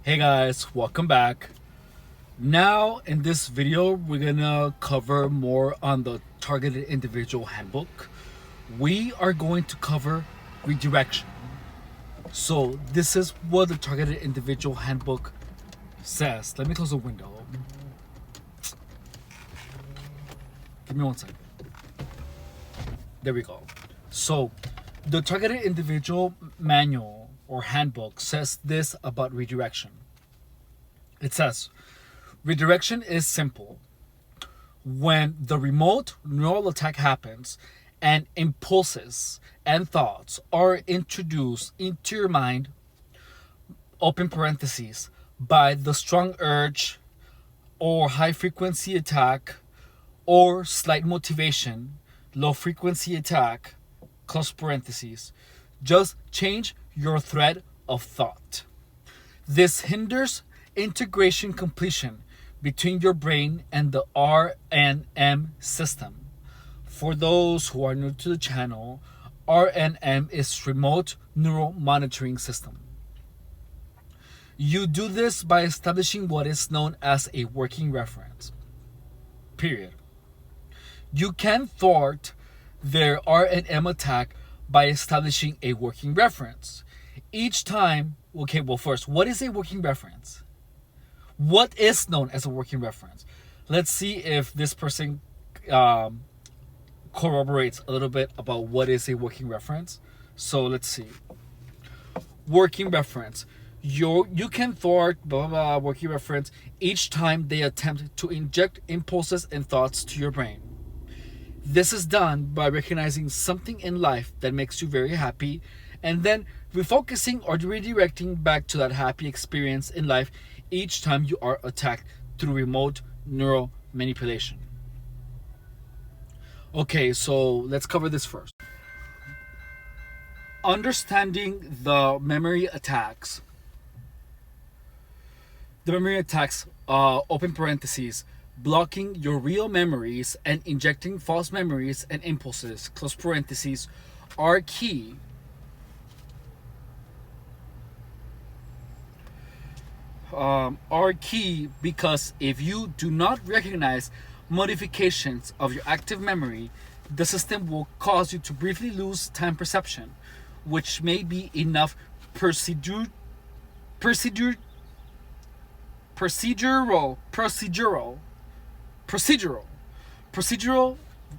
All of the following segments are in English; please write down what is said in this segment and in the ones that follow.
Hey guys, welcome back. Now in this video we're gonna cover more on the targeted individual handbook. We are going to cover redirection. So this is what the targeted individual handbook says. Let me close the window. Give me one second. There we go. So the targeted individual manual or handbook says this about redirection. It says, redirection is simple. When the remote neural attack happens and impulses and thoughts are introduced into your mind, open parentheses, by the strong urge or high frequency attack or slight motivation, low frequency attack, close parentheses, just change your thread of thought. This hinders integration completion between your brain and the RNM system. For those who are new to the channel, RNM is Remote Neural Monitoring System. You do this by establishing what is known as a working reference. Period. You can thwart their RNM attack by establishing a working reference. Each time, first, what is a working reference? What is known as a working reference? Let's see if this person corroborates a little bit about what is a working reference. So let's see. Working reference. You can thwart blah, blah, blah, working reference each time they attempt to inject impulses and thoughts to your brain. This is done by recognizing something in life that makes you very happy and then refocusing or redirecting back to that happy experience in life each time you are attacked through remote neural manipulation. Okay, so let's cover this first. Understanding the memory attacks. The memory attacks, open parentheses, blocking your real memories and injecting false memories and impulses, close parentheses, are key. Are key because if you do not recognize modifications of your active memory, the system will cause you to briefly lose time perception, which may be enough procedural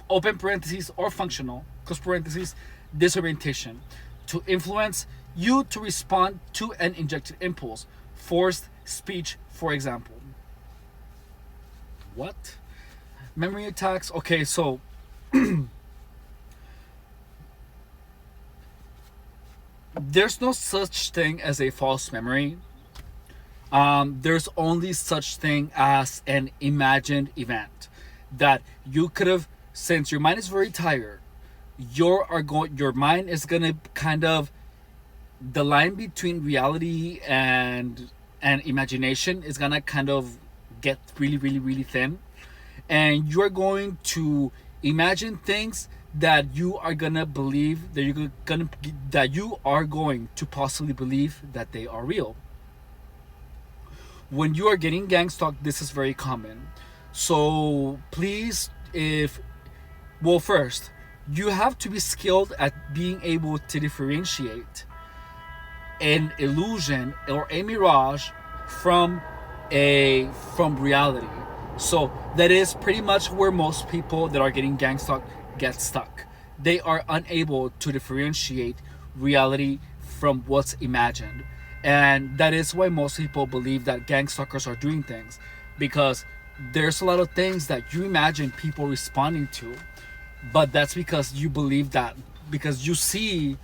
open parentheses or functional close parentheses disorientation to influence you to respond to an injected impulse, forced speech, for example. What? Memory attacks? Okay, so there's no such thing as a false memory. There's only such thing as an imagined event that you could have, since your mind is very tired, your mind is gonna kind of, the line between reality and imagination is gonna kind of get really, really, really thin, and you're going to imagine things that you are gonna believe that you are going to possibly believe that they are real. When you are getting gangstalked, this is very common. So please, first, you have to be skilled at being able to differentiate an illusion or a mirage from reality. So that is pretty much where most people that are getting gangstalked get stuck. They are unable to differentiate reality from what's imagined. And that is why most people believe that gangstalkers are doing things, because there's a lot of things that you imagine people responding to, but that's because you believe that, because you're seeing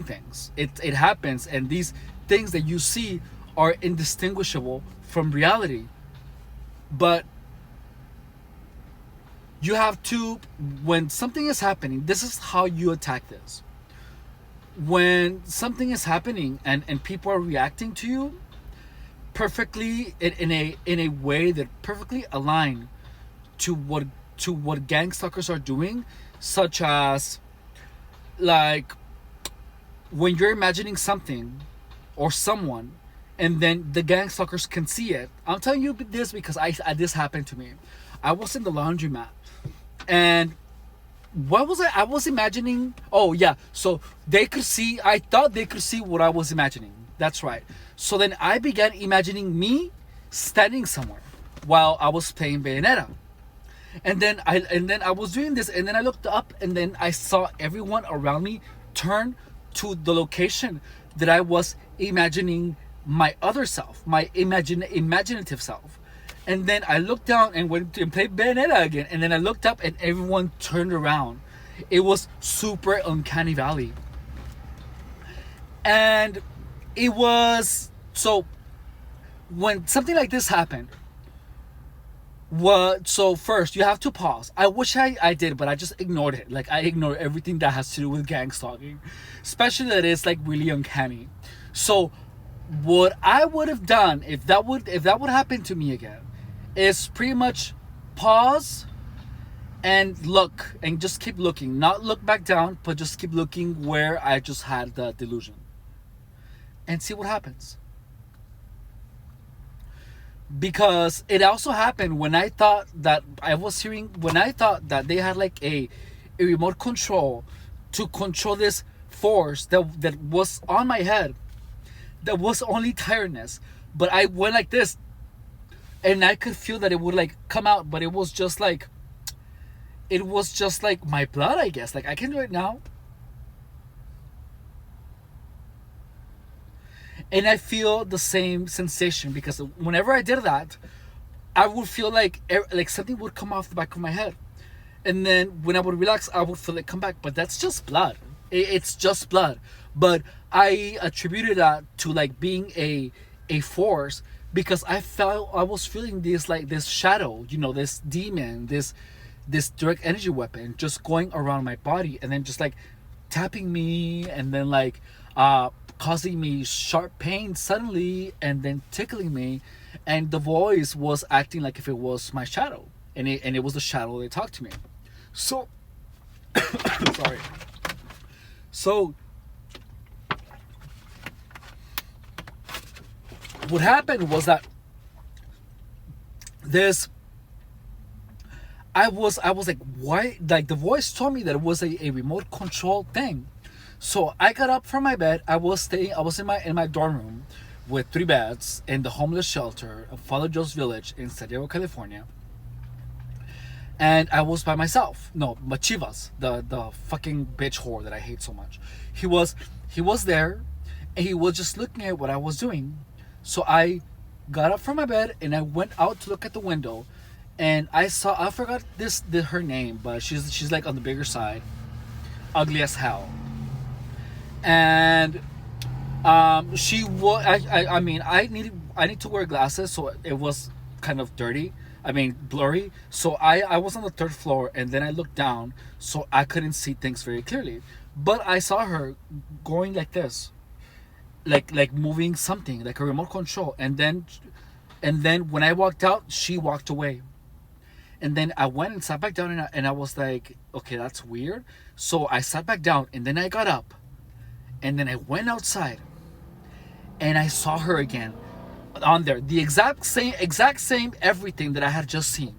things. It happens, and these things that you see are indistinguishable from reality. But you have to, when something is happening, this is how you attack this. When something is happening and people are reacting to you perfectly in a way that perfectly align to what gangstalkers are doing, such as, like, when you're imagining something or someone and then the gang stalkers can see it. I'm telling you this because this happened to me. I was in the laundromat, and what was I was imagining? Oh yeah, so they could see. I thought they could see what I was imagining. That's right. So then I began imagining me standing somewhere while I was playing Bayonetta. And then I was doing this, and then I looked up, and then I saw everyone around me turn to the location that I was imagining my other self, my imaginative self. And then I looked down and went and played Bayonetta again, and then I looked up, and everyone turned around. It was super uncanny valley, and it was so. When something like this happened, what? So first, you have to pause. I wish I did, but I just ignored it. Like I ignored everything that has to do with gang stalking, especially that it's like really uncanny. So, what I would have done if that would happen to me again, is pretty much pause and look and just keep looking. Not look back down, but just keep looking where I just had the delusion, and see what happens. Because it also happened when I thought that when I thought that they had like a remote control to control this force that was on my head, that was only tiredness, but I went like this, and I could feel that it would like come out, but it was just like my blood, I guess. Like I can do it now. And I feel the same sensation, because whenever I did that, I would feel like something would come off the back of my head, and then when I would relax, I would feel it come back. But that's just blood. It's just blood. But I attributed that to like being a force, because I was feeling this shadow, this demon, this direct energy weapon just going around my body, and then just like tapping me, and then like causing me sharp pain suddenly, and then tickling me, and the voice was acting like if it was my shadow, and it was the shadow that talked to me. So sorry. So what happened was that this I was like, why? Like the voice told me that it was a remote control thing. So I got up from my bed. I was in my dorm room with 3 beds in the homeless shelter of Father Joe's Village in San Diego, California. And I was by myself. No, Machivas, the fucking bitch whore that I hate so much. He was there, and he was just looking at what I was doing. So I got up from my bed, and I went out to look at the window, and I forgot her name, but she's like on the bigger side, ugly as hell. And she was I mean I need to wear glasses, so it was kind of blurry. So I was on the 3rd floor, and then I looked down, so I couldn't see things very clearly. But I saw her going like this, like moving something like a remote control, and then when I walked out, she walked away. And then I went and sat back down, and I was like, okay, that's weird. So I sat back down, and then I got up, and then I went outside, and I saw her again on there. The exact same everything that I had just seen.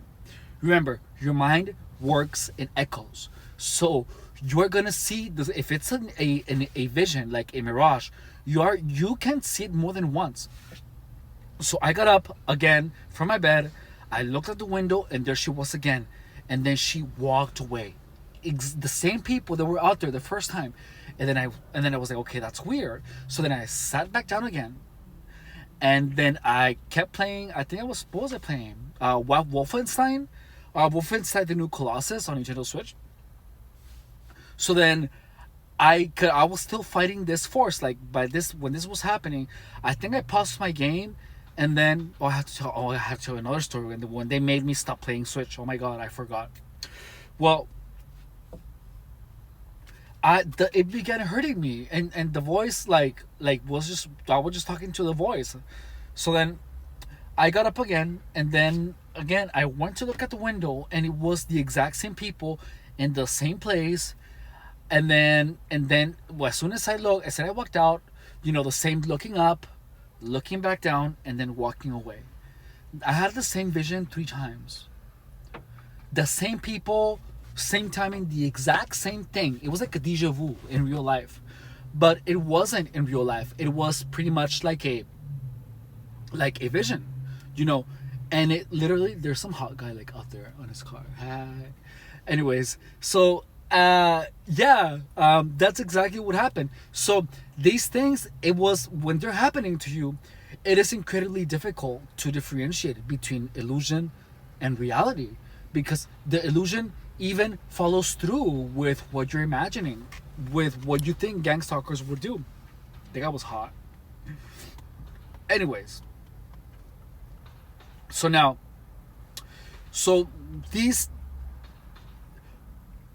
Remember, your mind works in echoes. So you're gonna see this, if it's a vision, like a mirage, you can see it more than once. So I got up again from my bed. I looked at the window, and there she was again. And then she walked away. The same people that were out there the first time. And then I was like, okay, that's weird. So then I sat back down again, and then I kept playing. I think what was I playing? Wolfenstein, the new Colossus on Nintendo Switch. So then I was still fighting this force. Like when this was happening, I think I paused my game, and then I have to tell another story when they made me stop playing Switch. Oh my god, I forgot. Well, it began hurting me, and the voice I was just talking to the voice. So then I got up again, and then again I went to look at the window, and it was the exact same people in the same place. And then well, as soon as I walked out, the same looking up, looking back down, and then walking away. I had the same vision 3 times. The same people, same timing, the exact same thing. It was like a deja vu in real life. But it wasn't in real life. It was pretty much like a vision, you know. And it literally, there's some hot guy like out there on his car. Hi. Anyways, so that's exactly what happened. So these things, it was when they're happening to you, it is incredibly difficult to differentiate between illusion and reality, because the illusion even follows through with what you're imagining, with what you think gang stalkers would do. The guy was hot. Anyways, so these,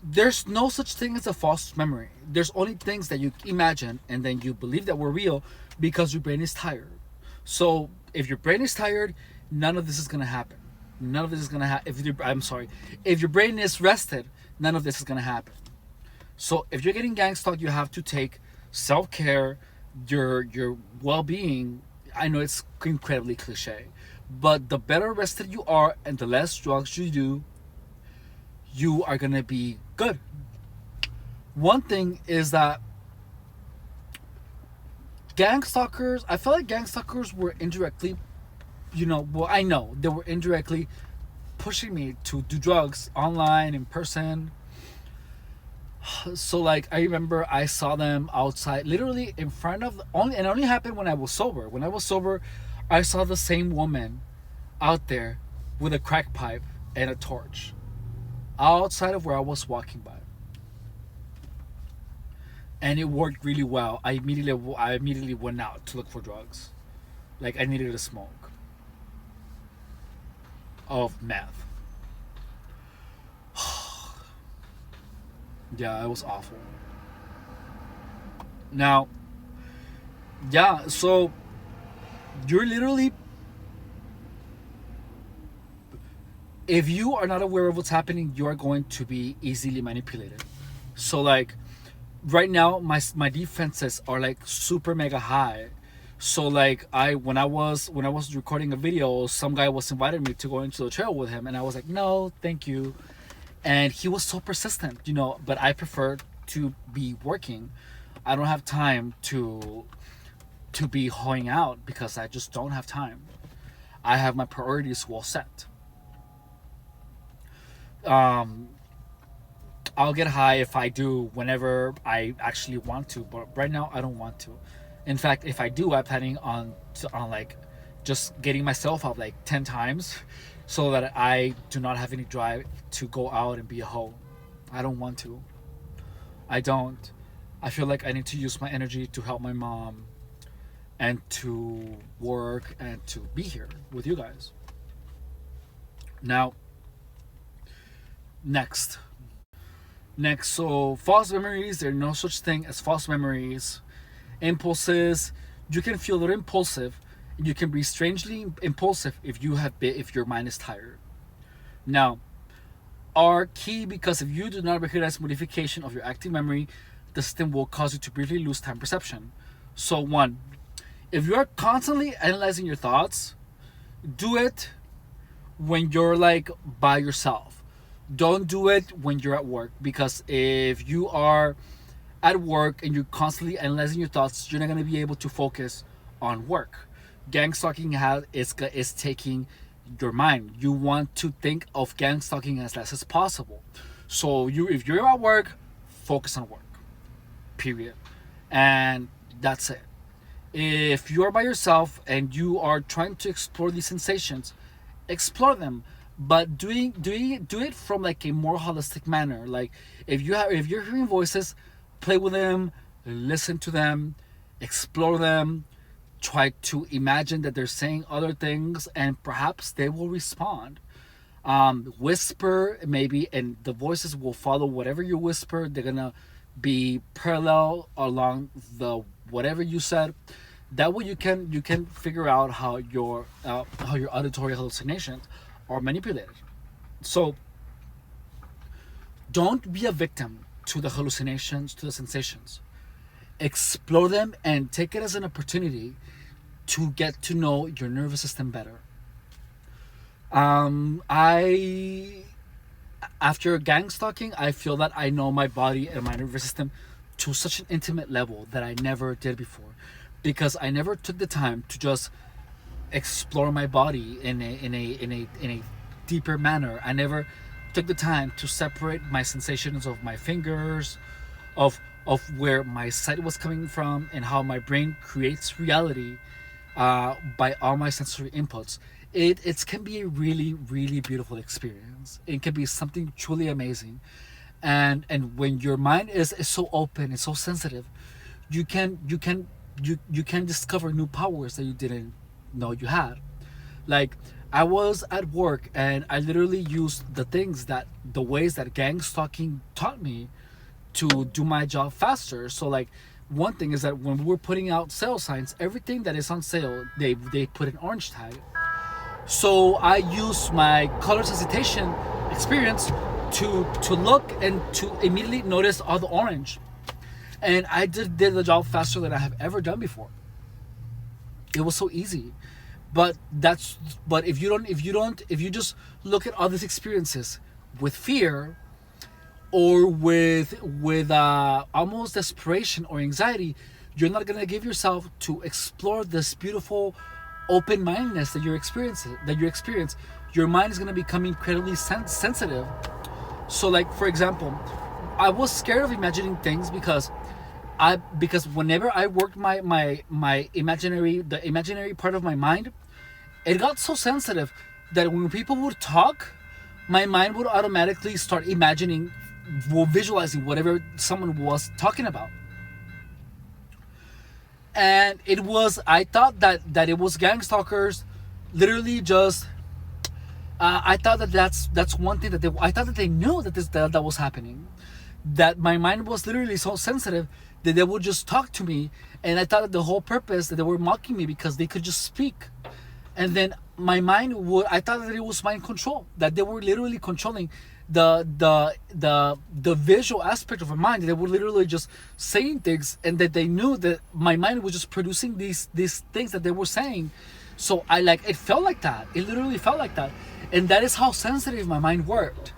there's no such thing as a false memory. There's only things that you imagine and then you believe that were real because your brain is tired. So if your brain is tired, none of this is gonna happen. None of this is gonna happen. If your brain is rested, none of this is gonna happen. So if you're getting gang stalked, you have to take self-care, your well-being. I know it's incredibly cliche, but the better rested you are and the less drugs you do, you are gonna be good. One thing is that gang stalkers, I feel like gang stalkers were indirectly, I know they were indirectly pushing me to do drugs online, in person. So like, I remember I saw them outside, literally in front of, it only happened when I was sober. When I was sober, I saw the same woman out there with a crack pipe and a torch outside of where I was walking by. And it worked really well. I immediately went out to look for drugs. Like, I needed a smoke of meth. Yeah, it was awful. Now, yeah, so you're literally, if you are not aware of what's happening, you are going to be easily manipulated. So like, right now my defenses are like super mega high. So like, when I was recording a video, some guy was inviting me to go into the trail with him, and I was like, no thank you. And he was so persistent, but I prefer to be working. I don't have time to be hoeing out because I just don't have time. I have my priorities well set. I'll get high if I do, whenever I actually want to, but right now I don't want to. In fact, if I do, I'm planning on like just getting myself out like 10 times so that I do not have any drive to go out and be a hoe. I don't want to. I don't. I feel like I need to use my energy to help my mom and to work and to be here with you guys. Now, next, so false memories, there's no such thing as false memories. Impulses, you can feel a little impulsive. You can be strangely impulsive if your mind is tired. Now, are key, because if you do not recognize modification of your active memory, the system will cause you to briefly lose time perception. So one, if you are constantly analyzing your thoughts, do it when you're like by yourself. Don't do it when you're at work, because if you are at work and you're constantly analyzing your thoughts, you're not going to be able to focus on work. Gang stalking is taking your mind. You want to think of gang stalking as less as possible. So if you're at work, focus on work. Period. And that's it. If you're by yourself and you are trying to explore these sensations, explore them, but do it from like a more holistic manner. Like if you're hearing voices, play with them, listen to them, explore them, try to imagine that they're saying other things, and perhaps they will respond. Whisper maybe, and the voices will follow whatever you whisper. They're gonna be parallel along the whatever you said. That way you can figure out how your auditory hallucinations are manipulated. So don't be a victim to the hallucinations, to the sensations. Explore them and take it as an opportunity to get to know your nervous system better. I After gang stalking, I feel that I know my body and my nervous system to such an intimate level that I never did before, because I never took the time to just explore my body in a deeper manner. I never took the time to separate my sensations of my fingers, of where my sight was coming from, and how my brain creates reality by all my sensory inputs. It can be a really, really beautiful experience. It can be something truly amazing. And when your mind is so open and so sensitive, you can discover new powers that you didn't know you had. Like, I was at work and I literally used the ways that gang stalking taught me to do my job faster. So like, one thing is that when we were putting out sale signs, everything that is on sale, they put an orange tag. So I use my color sensitization experience to look and to immediately notice all the orange. And I did the job faster than I have ever done before. It was so easy. But if you just look at all these experiences with fear, or with almost desperation or anxiety, you're not gonna give yourself to explore this beautiful open-mindedness that you experience. Your mind is gonna become incredibly sensitive. So like, for example, I was scared of imagining things because whenever I worked my imaginary part of my mind, it got so sensitive that when people would talk, my mind would automatically start imagining, visualizing whatever someone was talking about. And I thought that it was gang stalkers, literally just. I thought that's one thing I thought that they knew that was happening, that my mind was literally so sensitive that they would just talk to me, and I thought that the whole purpose that they were mocking me because they could just speak, and then I thought that it was mind control, that they were literally controlling the visual aspect of my mind. They were literally just saying things, and that they knew that my mind was just producing these things that they were saying. So it felt like that. It literally felt like that. And that is how sensitive my mind worked.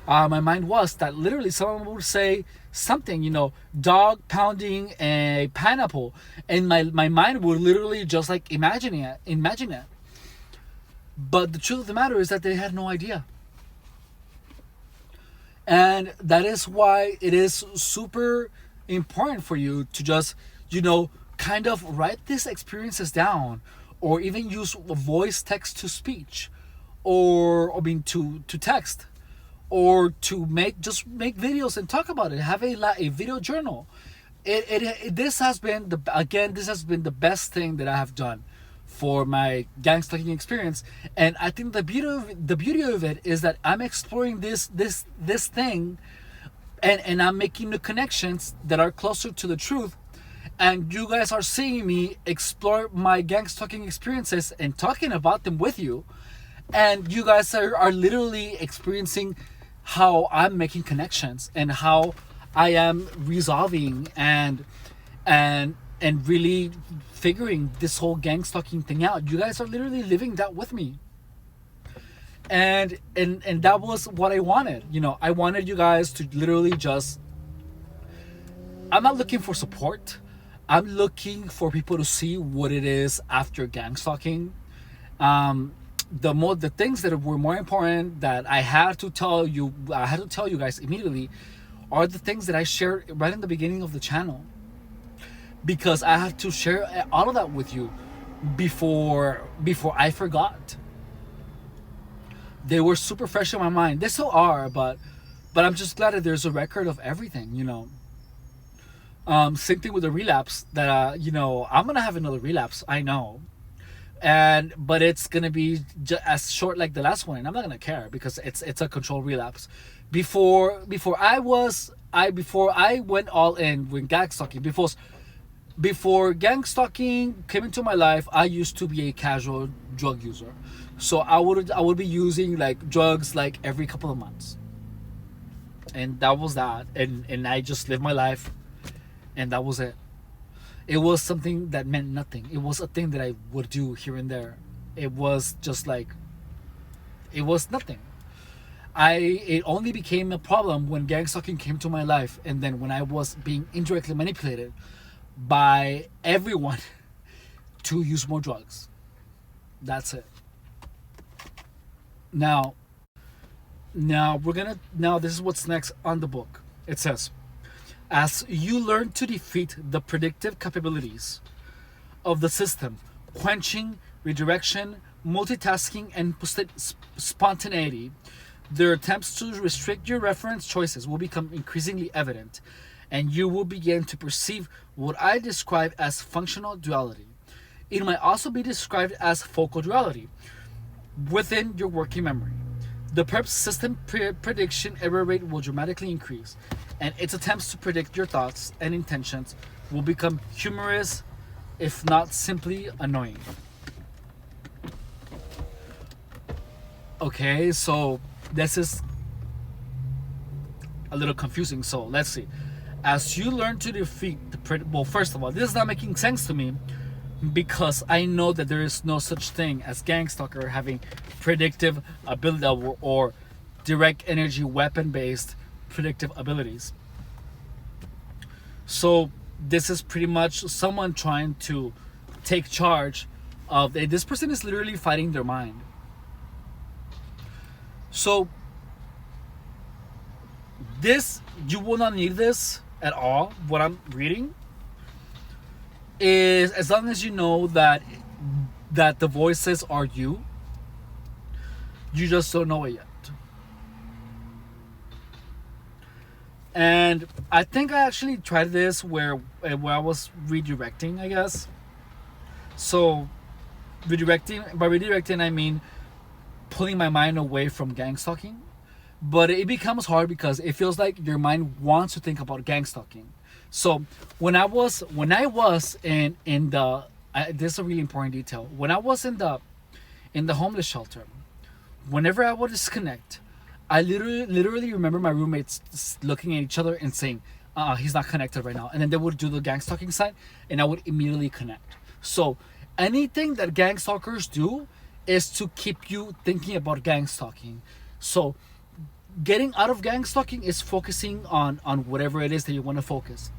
My mind was that literally someone would say something, dog pounding a pineapple, and my mind would literally just like imagine it. But the truth of the matter is that they had no idea. And that is why it is super important for you to just, kind of write these experiences down, or even use voice text to speech, to text, or to make videos and talk about it. Have a video journal. This has been the best thing that I have done for my gang stalking experience. And I think the beauty of it is that I'm exploring this thing, and I'm making the connections that are closer to the truth. And you guys are seeing me explore my gang stalking experiences and talking about them with you. And you guys are literally experiencing how I'm making connections and how I am resolving and really figuring this whole gang stalking thing out. You guys are literally living that with me. And that was what I wanted. I wanted you guys to literally just. I'm not looking for support. I'm looking for people to see what it is after gang stalking. The things that were more important that I had to tell you guys immediately are the things that I shared right in the beginning of the channel, because I had to share all of that with you before I forgot. They were super fresh in my mind. They still are, but I'm just glad that there's a record of everything. Same thing with the relapse. That I'm gonna have another relapse. I know. But it's gonna be as short like the last one, and I'm not gonna care because it's a controlled relapse. Before I went all in with gang stalking. Before gang stalking came into my life, I used to be a casual drug user. So I would be using like drugs like every couple of months, and that was that. And I just lived my life, and that was it. It was something that meant nothing. It was a thing that I would do here and there. It was just like, it was nothing. It only became a problem when gangstalking came to my life, and then when I was being indirectly manipulated by everyone to use more drugs. That's it. Now, now this is what's next on the book. It says, as you learn to defeat the predictive capabilities of the system, quenching, redirection, multitasking, and spontaneity, their attempts to restrict your reference choices will become increasingly evident, and you will begin to perceive what I describe as functional duality. It might also be described as focal duality within your working memory. The perp system prediction error rate will dramatically increase, and its attempts to predict your thoughts and intentions will become humorous, if not simply annoying. Okay, so this is a little confusing. So let's see. As you learn to defeat the well, first of all, this is not making sense to me because I know that there is no such thing as Gangstalker having predictive ability or direct energy weapon based predictive abilities. So this is pretty much someone trying to take charge of this person is literally fighting their mind. So this, you will not need this at all. What I'm reading is, as long as you know that the voices are you just don't know it yet. And I think I actually tried this where I was redirecting, I guess. So by redirecting I mean pulling my mind away from gangstalking. But it becomes hard because it feels like your mind wants to think about gangstalking. So when I was in the this is a really important detail. When I was in the homeless shelter, whenever I would disconnect, I literally remember my roommates looking at each other and saying, he's not connected right now. And then they would do the gangstalking sign and I would immediately connect. So anything that gangstalkers do is to keep you thinking about gangstalking. So getting out of gangstalking is focusing on whatever it is that you want to focus.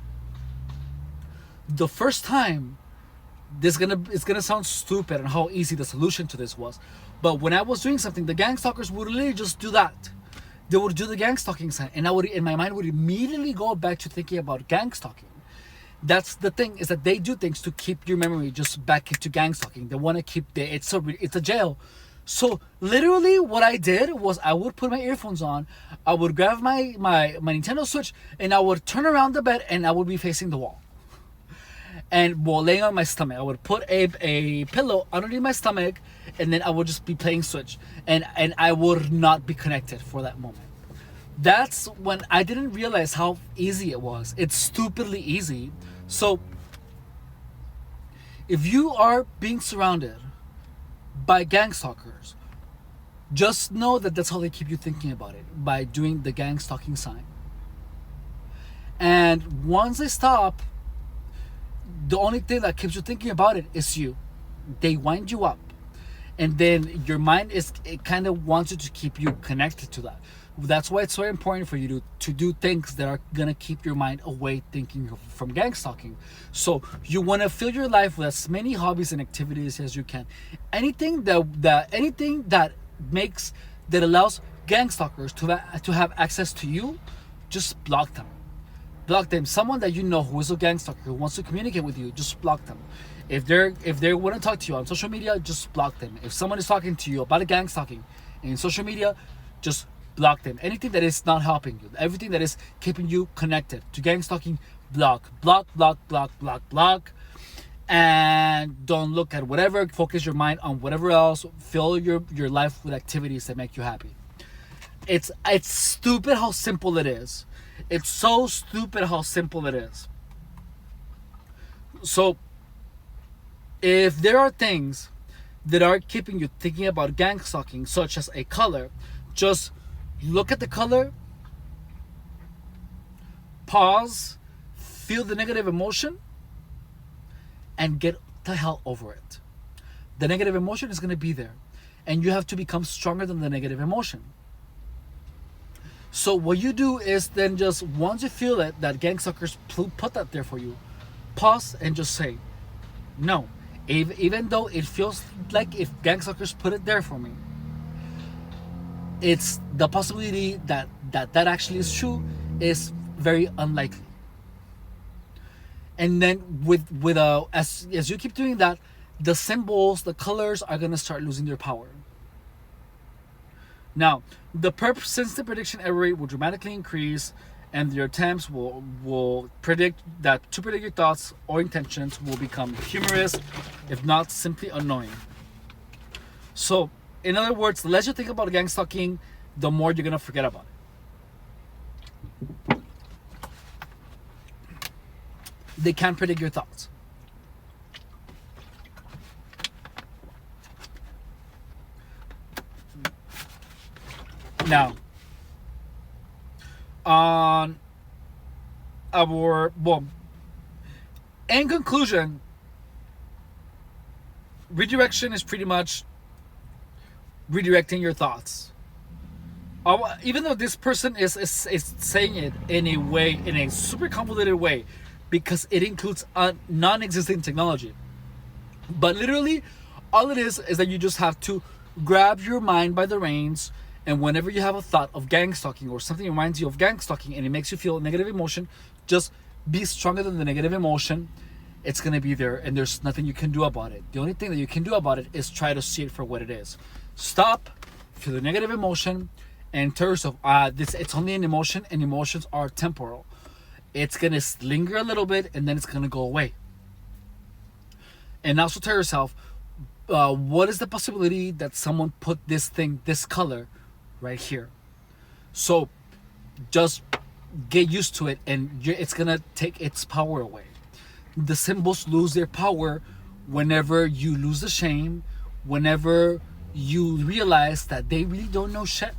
The first time, it's gonna sound stupid and how easy the solution to this was. But when I was doing something, the gangstalkers would literally just do that. They would do the gangstalking sign, and my mind would immediately go back to thinking about gangstalking. That's the thing, is that they do things to keep your memory just back into gangstalking. They want to keep it's a jail. So literally what I did was I would put my earphones on, I would grab my Nintendo Switch, and I would turn around the bed and I would be facing the wall. And while laying on my stomach, I would put a pillow underneath my stomach, and then I would just be playing Switch, and I would not be connected for that moment. That's when I didn't realize how easy it was. It's stupidly easy. So if you are being surrounded by gangstalkers, just know that that's how they keep you thinking about it, by doing the gangstalking sign. And once they stop, the only thing that keeps you thinking about it is you. They wind you up, and then your mind it kind of wants you to keep you connected to that. That's why it's so important for you to do things that are gonna keep your mind away thinking from gangstalking. So you want to fill your life with as many hobbies and activities as you can. Anything that allows gangstalkers to have access to you, just block them. Block them. Someone that you know who is a gangstalker who wants to communicate with you, just block them. If they want to talk to you on social media, just block them. If someone is talking to you about a gangstalking in social media, just block them. Anything that is not helping you, everything that is keeping you connected to gangstalking, block. And don't look at whatever. Focus your mind on whatever else. Fill your life with activities that make you happy. It's stupid how simple it is. It's so stupid how simple it is. So if there are things that are keeping you thinking about gangstalking, such as a color, just look at the color, pause, feel the negative emotion, and get the hell over it. The negative emotion is going to be there, and you have to become stronger than the negative emotion. So what you do is then just once you feel it, that gangstalkers put that there for you, pause and just say, no. Even though it feels like if gangstalkers put it there for me, it's the possibility that actually is true is very unlikely. And then as you keep doing that, the symbols, the colors are gonna start losing their power. Now, since the prediction error rate will dramatically increase, and your attempts will predict your thoughts or intentions will become humorous, if not simply annoying. So, in other words, the less you think about gangstalking, the more you're gonna forget about it. They can't predict your thoughts. Now, on in conclusion, redirection is pretty much redirecting your thoughts. Even though this person is saying it in a super convoluted way, because it includes a non-existing technology. But literally, all it is that you just have to grab your mind by the reins, and whenever you have a thought of gangstalking or something reminds you of gangstalking and it makes you feel a negative emotion, just be stronger than the negative emotion. It's going to be there, and there's nothing you can do about it. The only thing that you can do about it is try to see it for what it is. Stop, feel the negative emotion, and tell yourself, it's only an emotion, and emotions are temporal. It's going to linger a little bit, and then it's going to go away. And also tell yourself, what is the possibility that someone put this color right here? So just get used to it, and it's going to take its power away. The symbols lose their power whenever you lose the shame, whenever you realize that they really don't know shit.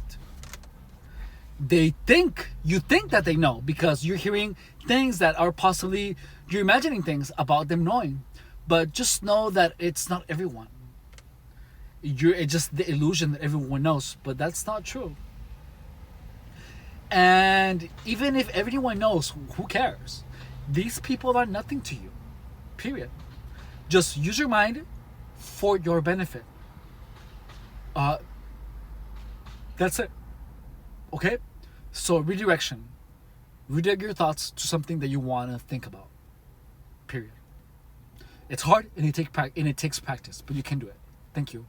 You think that they know, because you're hearing things that are possibly, you're imagining things about them knowing, but just know that it's not everyone. It's just the illusion that everyone knows, but that's not true. And even if everyone knows, who cares? These people are nothing to you, period. Just use your mind for your benefit. That's it. Okay? So redirection. Redirect your thoughts to something that you want to think about. Period. It's hard, and it takes practice, but you can do it. Thank you.